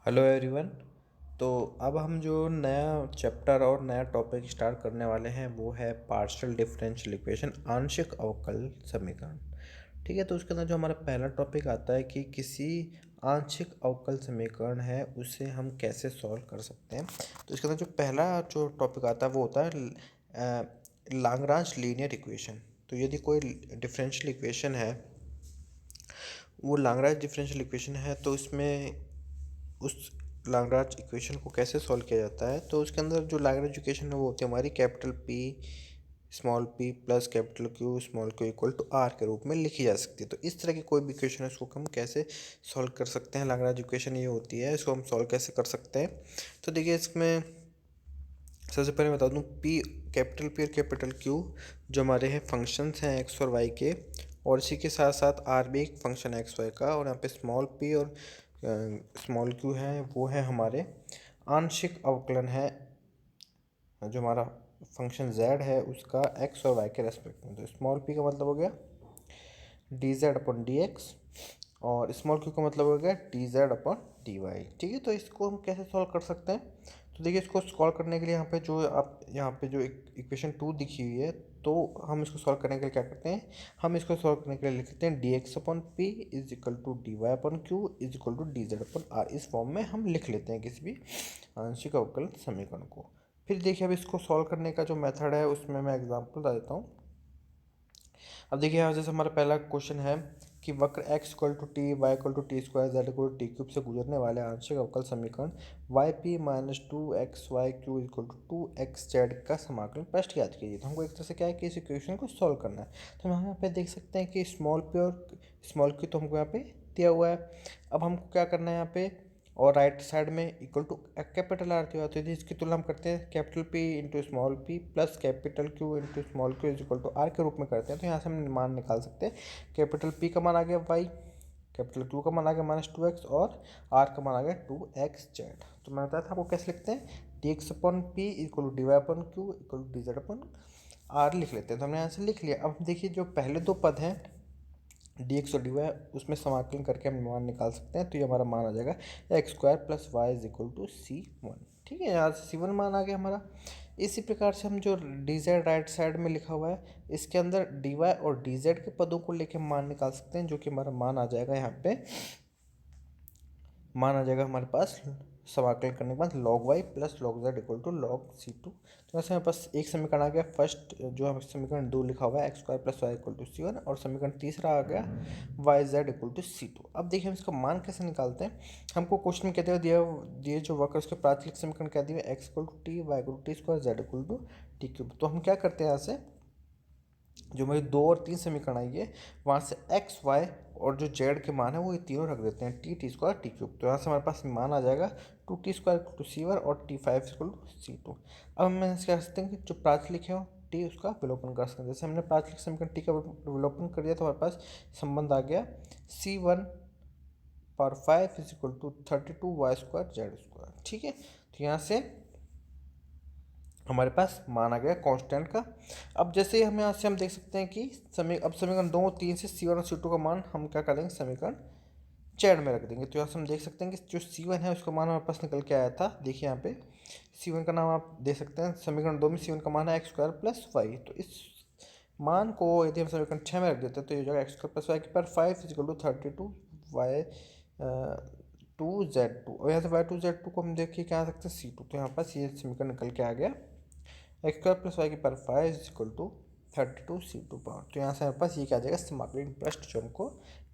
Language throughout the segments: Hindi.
Hello everyone. तो अब हम जो नया चैप्टर और नया टॉपिक स्टार्ट करने वाले हैं वो है पार्शियल डिफरेंशियल इक्वेशन, आंशिक अवकल समीकरण। ठीक है, तो उसके अंदर जो हमारा पहला टॉपिक आता है कि किसी आंशिक अवकल समीकरण है उसे हम कैसे सॉल्व कर सकते हैं। तो इसके अंदर जो पहला जो टॉपिक आता है वो होता है लाग्रांज लीनियर इक्वेशन। तो यदि कोई डिफरेंशियल इक्वेशन है, वो लाग्रांज डिफरेंशियल इक्वेशन है, तो इसमें उस लाग्रांज इक्वेशन को कैसे सॉल्व किया जाता है। तो उसके अंदर जो लाग्रांज इक्वेशन है वो होती है हमारी capital P small p plus capital Q small q equal to are के रूप में लिखी जा सकती है। तो इस तरह की कोई भी इक्वेशन है उसको हम कैसे सॉल्व कर सकते हैं। लाग्रांज इक्वेशन ये होती है, इसको हम सॉल्व कैसे कर सकते हैं। तो देखिए, इसमें सबसे पहले बता दूं, पी पी और कैपिटल क्यू जो हमारे हैं फंक्शंस हैं एक्स और वाई के, और इसी के साथ साथ आर भी एक फंक्शन है एक्स वाई का, और यहाँ पे स्मॉल पी और स्मॉल क्यू है वो है हमारे आंशिक अवकलन है जो हमारा फंक्शन z है उसका x और y के रेस्पेक्ट में। तो स्मॉल p का मतलब हो गया d Z upon d x, और स्मॉल q का मतलब हो गया d Z upon d y. ठीक है, तो इसको हम कैसे सॉल्व कर सकते हैं। तो देखिए, इसको सॉल्व करने के लिए यहाँ पे जो इक्वेशन टू दिखी हुई है, तो हम इसको सॉल्व करने के लिए क्या करते हैं, हम इसको सॉल्व करने के लिए लिखते हैं d x upon p is equal to D y upon q is equal to D Z upon r. इस फॉर्म में हम लिख लेते हैं किसी भी आंशिक अवकलन समीकरण को। फिर देखिए, अब इसको सॉल्व करने का जो मेथड है उसमें मैं एग्जांपल बता देता हूँ। अब देखिए, यहाँ जैसे हमारा पहला क्वेश्चन है कि वक्र x equal to t y equal to T square z equal to t cube से गुजरने वाले आंशिक अवकल समीकरण y p minus two x y q equal to two x z का समाकलन प्रश्न याद कीजिए। तो हमको एक तरह से क्या है कि इस इक्वेशन को सॉल्व करना है। तो हम यहाँ पे देख सकते हैं कि स्मॉल पी और स्मॉल क्यू तो हमको यहाँ पे दिया हुआ है। अब हमको क्या करना है यहाँ पे, और राइट साइड में इक्वल टू कैपिटल आर दिया, तो यदि इसकी तुलना हम करते हैं capital P into small p plus capital Q into small q is equal to are के रूप में करते हैं। तो यहाँ से हम मान निकाल सकते हैं। कैपिटल पी का मान आ गया वाई, कैपिटल क्यू का मान आ गया माइनस टू एक्स, और आर का मान आ गया टू एक्स जेड। तो मैंने बताया था आपको कैसे लिखते हैं, d x upon p equal to D y upon q equal to D Z upon r लिख लेते हैं। तो हमने यहाँ से लिख लिया। अब देखिए, जो पहले दो पद हैं डी एक्स और डी वाई, उसमें समाकलन करके हम मान निकाल सकते हैं। तो ये हमारा मान आ जाएगा x square plus y is equal to C one. ठीक है, यहाँ से सी वन मान आ गया हमारा। इसी प्रकार से हम जो डी जेड राइट साइड में लिखा हुआ है, इसके अंदर डी वाई और डी जेड के पदों को लेके मान निकाल सकते हैं, जो कि हमारा मान आ जाएगा यहाँ पे, मान आ जाएगा हमारे पास समाकलन करने के बाद log y plus log z equal to log c two. तो वैसे हमारे पास एक समीकरण आ गया फर्स्ट, जो हम समीकरण दो लिखा हुआ है x square plus Y equal to C one, और समीकरण तीसरा आ गया y z equal to C two. अब देखिए, हम इसका मान कैसे निकालते हैं। हमको क्वेश्चन में कहते हुए दिया दिए जो वक्र उसके प्राथमिक समीकरण क्या दिए, x equal to t y equal to T square z equal to t cube. तो हम क्या करते हैं, यहाँ से जो मेरी दो और तीन समीकरण आई है वहाँ से एक्स वाई और जो जेड के मान है वो ये तीनों रख देते हैं T T square T cube. तो यहाँ से हमारे पास मान आ जाएगा टू टी स्क्वायर टू सी वन और T five equal to C two. अब हम क्या कर सकते हैं कि जो प्राचलिक है टी उसका विलोपन कर सकते हैं। जैसे हमने प्राचलिक समीकरण टी का विलोपन कर दिया तो हमारे पास संबंध आ गया C one power five is equal to thirty two Y square Z square. ठीक है, तो यहाँ से हमारे पास मान आ गया कांस्टेंट का। अब जैसे ही हम यहाँ से हम देख सकते हैं कि अब समीकरण दो तीन से सी वन और सी टू का मान हम क्या करेंगे, समीकरण जेड में रख देंगे। तो यहाँ से हम देख सकते हैं कि जो सी वन है उसका मान हमारे पास निकल के आया था। देखिए यहाँ पे सी वन का नाम आप दे सकते हैं, समीकरण दो में सी वन का मान है एक्स स्क्वायर प्लस वाई। तो इस मान को यदि हम समीकरण छः में रख देते हैं तो ये हो जाएगा एक्स स्क्वायर प्लस वाई के पर five equal to thirty two y two z two. और यहाँ से वाई टू जेड टू को हम देखिए क्या आ सकते हैं सी टू। तो यहाँ पास ये समीकरण निकल के आ गया एक्स स्क्वायर प्लस वाई की power five is equal to thirty two C two power. तो यहाँ से हमारे पास ये क्या आ जाएगा, समाकलन प्रश्न जो हमको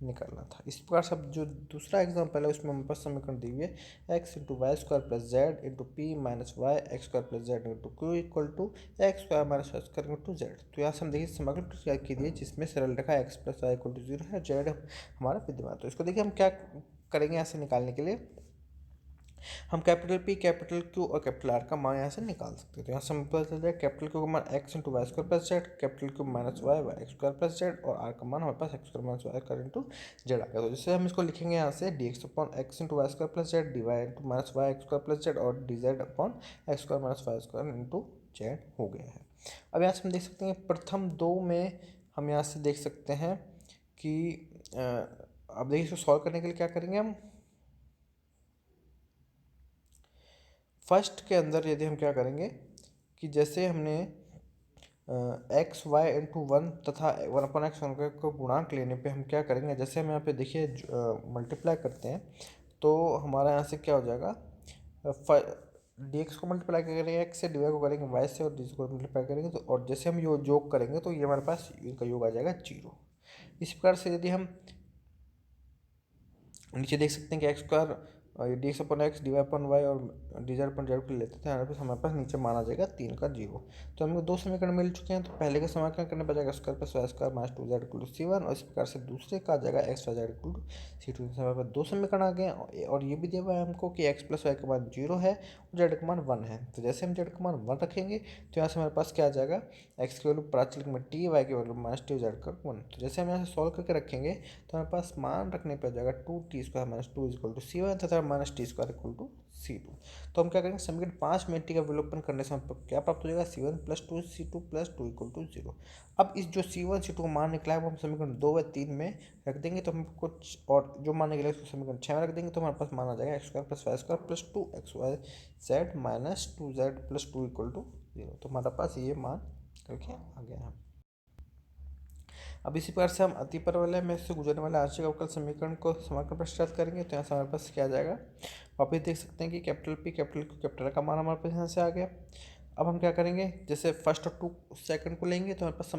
निकालना था। इस प्रकार से अब जो दूसरा एग्जाम्पल है उसमें हमारे पास समीकरण दी हुई है x into Y square plus z into p minus Y x square plus z into q equal to x square minus Y square into z. तो यहाँ से हम देखिए समाकलन प्रक्रिया कीजिए जिसमें सरल रेखा X plus Y equal to zero है, जेड हमारा विद्यमान। तो इसको देखिए हम क्या करेंगे यहाँ से निकालने के लिए, हम कैपिटल पी कैपिटल क्यू और कैपिटल आर का मान यहाँ से निकाल सकते हैं। तो यहाँ से पता चल जाए कैपिटल क्यू का मान X into Y square plus Z, capital Q minus Y Y x square plus Z, और आर का मान हमारे पास X square minus Y square into Z आ गया। तो जैसे हम इसको लिखेंगे यहाँ से D x upon X into Y square plus Z, D Y into minus Y x square plus Z, और D Z upon X square minus Y square into Z हो गया है। अब यहाँ से हम देख सकते हैं प्रथम दो में हम यहाँ से देख सकते हैं कि अब देखिए इसको सॉल्व करने के लिए क्या करेंगे हम, फर्स्ट के अंदर यदि हम क्या करेंगे कि जैसे हमने एक्स वाई इंटू वन तथा वन अपन एक्स वन को गुणांक लेने पे हम क्या करेंगे, जैसे हम यहाँ पे देखिए मल्टीप्लाई करते हैं तो हमारा यहाँ से क्या हो जाएगा, डी एक्स को मल्टीप्लाई करेंगे एक्स से, डी वाई को करेंगे वाई से और डी को मल्टीप्लाई करेंगे तो, और जैसे हम योग करेंगे तो ये हमारे पास इनका योग आ जाएगा 0। इस प्रकार से यदि हम नीचे देख सकते हैं कि x square D x upon x D Y upon Y और डी जेड अपन जेड को लेते थे, हमारे पास नीचे माना जाएगा 3 का 0। तो हमको दो समीकरण मिल चुके हैं, तो पहले का समाकलन करने पर जाएगा square plus y square minus 2z equal to c1, और इस प्रकार से दूसरे का आ जाएगा x y z equal to c2। हमारे पास दो समीकरण आ गए, और ये भी दिया हुआ है हमको कि एक्स प्लस वाई का मान 0 है और जेड का मान 1 है। तो जैसे हम जेड का मान 1 रखेंगे तो यहाँ से हमारे पास क्या आ जाएगा, एक्स की वैल्यू प्राचलिक में टी, वाई की वैल्यू माइनस टी, जेड का 1। तो जैसे हम यहाँ से सॉल्व करके रखेंगे तो हमारे पास मान रखने पर जाएगा 2t² minus 2 equal to c1 तथा minus t square equal to c2। तो हम क्या करेंगे, समीकरण 5 में टी का विलोपन करने से हमको क्या प्राप्त हो जाएगा, c1 plus 2 c2 plus 2 equal to 0। अब इस जो c1 c2 का मान निकला है वो हम समीकरण 2 व 3 में रख देंगे, तो हम कुछ और जो मान निकला है उसको समीकरण 6 में रख देंगे, तो हमारे पास मान आ जाएगा x square plus y square plus 2xyz minus 2z plus 2 equal to 0। तो हमारे पास ये मान करके आ गया है। अब इसी प्रकार से हम अतिपर वाले में से गुजरने वाले आंशिक अवकल समीकरण को समाकलन पश्चात करेंगे, तो यहाँ से हमारे पास क्या आ जाएगा, वापस देख सकते हैं कि capital P capital Q capital का मान हमारे पास यहाँ से आ गया। अब हम क्या करेंगे, जैसे फर्स्ट और 2 सेकंड को लेंगे तो हमारे पास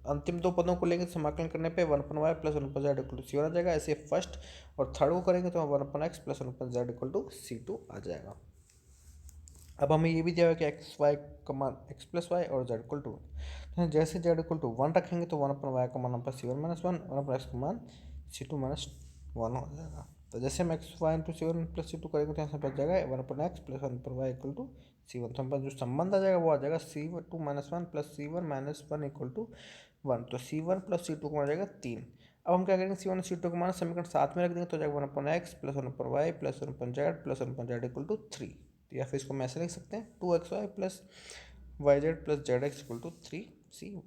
अंतिम दो पदों को लेंगे, समाकलन करने पे 1/y plus 1/z equal to c1 आ जाएगा। ऐसे फर्स्ट और थर्ड को करेंगे तो 1/x plus 1/z equal to c2 आ जाएगा। अब हमें ये भी दिया हुआ कि एक्स वाई का मान एक्स प्लस वाई और जेड इक्वल टू 1, तो जैसे जेड इक्वल टू 1 रखेंगे तो 1/y का मान हमारे पास c1 माइनस 1, 1/x का मान c2 माइनस 1 हो जाएगा। तो जैसे हम x Y into c1 plus c2 करेंगे तो यहाँ से बच जाएगा 1/x plus 1/y equal to c1। तो हमारे पास जो संबंध आ जाएगा वो आ जाएगा c2 minus 1 plus c1 minus 1 equal to 1। तो c1 प्लस c2 का मान जाएगा 3। अब हम क्या करेंगे, c1 और c2 का मान समीकरण 7 में रख देंगे तो जाएगा 1/x plus 1/y plus 1/z plus 1/z equal to 3। या फिर इसको हम ऐसे लिख सकते हैं 2xy plus yz plus zx equal to 3c1।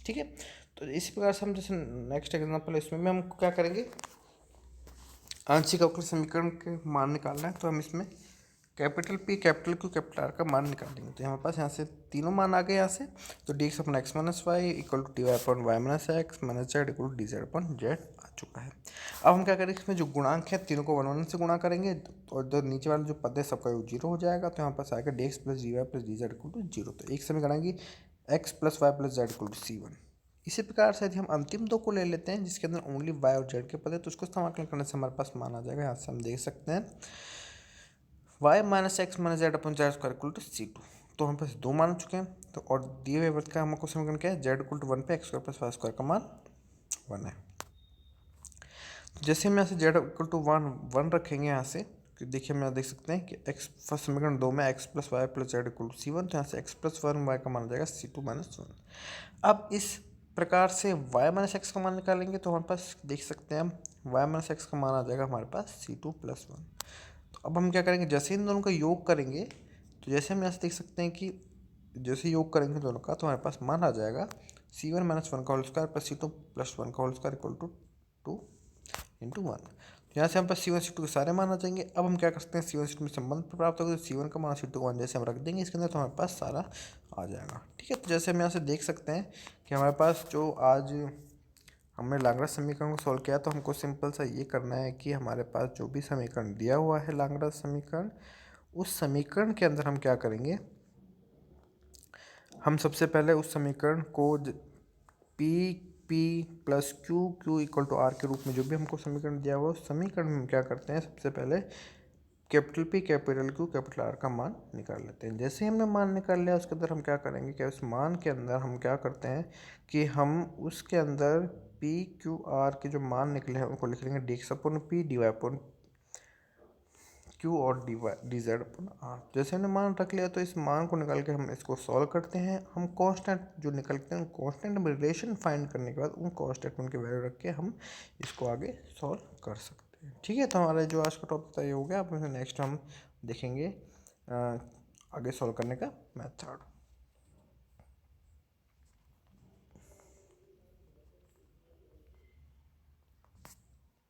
ठीक है, तो इसी प्रकार से हम जैसे नेक्स्ट एग्जाम्पल इसमें भी हम क्या करेंगे, आंशिक अवकल समीकरण के मान निकालना है, तो हम इसमें capital P capital Q capital R का मान निकालेंगे। तो हमारे पास यहाँ से तीनों मान आ गए यहाँ से, तो D x upon X minus Y equal to D Y upon Y minus x minus Z equal to D Z upon Z आ चुका है। अब हम क्या करेंगे, इसमें जो गुणांक है तीनों को 1 1 से गुणा करेंगे और जो नीचे वाले जो पद है सबका 0 हो जाएगा। तो यहाँ पास आएगा d x plus d y plus d z equal to 0। तो एक समीकरण आएगी x plus y plus z equal to c1। इसी प्रकार से यदि हम अंतिम दो को ले लेते हैं जिसके अंदर ओनली वाई और जेड के पद है तो उसको समाकलन करने से हमारे पास मान आ जाएगा। यहाँ से हम देख सकते हैं y minus x minus z upon z square equal to c2। तो हम पास दो मान चुके हैं, तो और दिए हुए वृत्त का हमको समीकरण क्या है, जेड इक्वल टू 1 पे x square plus y square का मान 1 है। जैसे हम यहाँ से जेड इक्वल टू 1 रखेंगे यहाँ से, देखिए हम यहाँ देख सकते हैं कि एक्स फर्स्ट समीकरण 2 में x plus y plus z equal to c1, तो यहाँ से एक्स प्लस 1 वाई का मान आ जाएगा c2 माइनस 1। अब इस प्रकार से y माइनस एक्स का मान निकालेंगे तो हमारे पास देख सकते हैं हम y माइनस एक्स का मान आ जाएगा हमारे पास c2 प्लस 1। तो अब हम क्या करेंगे, जैसे इन दोनों का योग करेंगे तो जैसे हम यहाँ से देख सकते हैं कि जैसे योग करेंगे दोनों का तो हमारे पास मान आ जाएगा c1 माइनस 1 का whole square plus c2 plus 1 का whole square equal to 2 into 1। तो यहाँ से हम पास c1 c2 के सारे मान आ जाएंगे। अब हम क्या करते हैं, c1 c2 में संबंध प्राप्त होगा, तो c1 का मान c2 का मान जैसे हम रख देंगे इसके अंदर तो हमारे पास सारा आ जाएगा। ठीक है, तो जैसे हम यहाँ से देख सकते हैं कि हमारे पास जो आज हमने लाग्रांज समीकरण को सॉल्व किया, तो हमको सिंपल सा ये करना है कि हमारे पास जो भी समीकरण दिया हुआ है लाग्रांज समीकरण, उस समीकरण के अंदर हम क्या करेंगे, हम सबसे पहले उस समीकरण को p p plus q q equal to are के रूप में जो भी हमको समीकरण दिया हुआ उस समीकरण में हम क्या करते हैं, सबसे पहले capital P capital Q capital R का मान निकाल लेते हैं। जैसे ही हमने मान निकाल लिया उसके अंदर हम क्या करेंगे कि उस मान के अंदर हम क्या करते हैं कि हम उसके अंदर पी क्यू आर के जो मान निकले हैं उनको लिख लेंगे d x upon p d Y upon q और d y d Z upon r. जैसे हमने मान रख लिया तो इस मान को निकाल के हम इसको सॉल्व करते हैं। हम कांस्टेंट जो निकलते हैं उन कांस्टेंट में रिलेशन फाइंड करने के बाद उन कांस्टेंट में उनकी वैल्यू रख के हम इसको आगे सॉल्व कर सकते हैं। ठीक है, तो हमारा जो आज का टॉपिक था ये हो गया। अब नेक्स्ट हम देखेंगे आगे सॉल्व करने का मेथड।